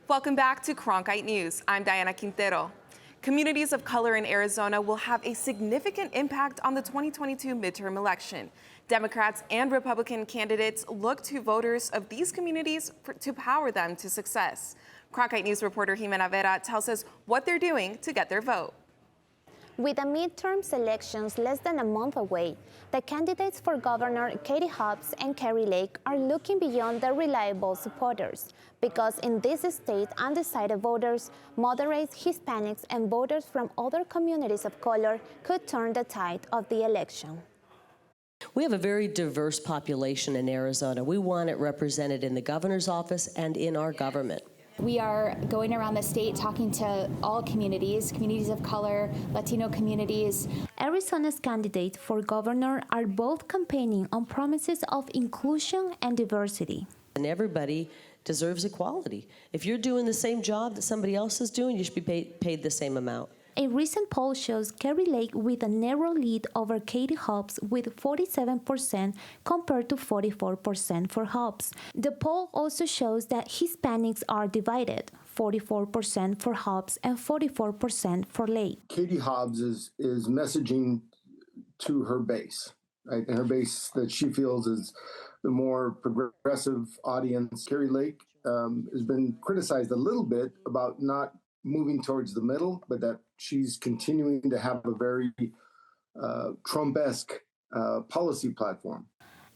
Welcome back to Cronkite News. I'm Diana Quintero. Communities of color in Arizona will have a significant impact on the 2022 midterm election. Democrats and Republican candidates look to voters of these communities to power them to success. Cronkite News reporter Jimena Vera tells us what they're doing to get their vote. With the midterm elections less than a month away, the candidates for Governor Katie Hobbs and Kari Lake are looking beyond their reliable supporters, because in this state, undecided voters, moderates, Hispanics, and voters from other communities of color could turn the tide of the election. We have a very diverse population in Arizona. We want it represented in the governor's office and in our government. We are going around the state talking to all communities of color, Latino communities. Arizona's candidates for governor are both campaigning on promises of inclusion and diversity. And everybody deserves equality. If you're doing the same job that somebody else is doing, you should be paid the same amount. A recent poll shows Kari Lake with a narrow lead over Katie Hobbs with 47% compared to 44% for Hobbs. The poll also shows that Hispanics are divided, 44% for Hobbs and 44% for Lake. Katie Hobbs is messaging to her base, right? And her base that she feels is the more progressive audience. Kari Lake has been criticized a little bit about not moving towards the middle, but that she's continuing to have a very Trump-esque policy platform.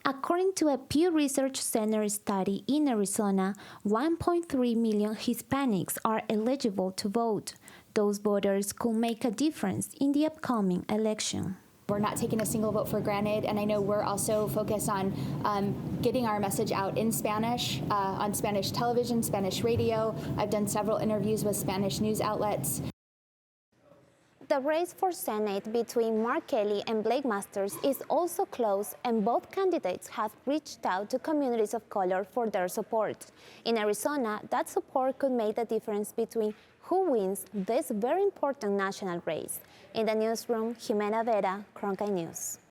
According to a Pew Research Center study in Arizona, 1.3 million Hispanics are eligible to vote. Those voters could make a difference in the upcoming election. We're not taking a single vote for granted, and I know we're also focused on getting our message out in Spanish, on Spanish television, Spanish radio. I've done several interviews with Spanish news outlets. The race for Senate between Mark Kelly and Blake Masters is also close, and both candidates have reached out to communities of color for their support. In Arizona, that support could make the difference between who wins this very important national race. In the newsroom, Jimena Vera, Cronkite News.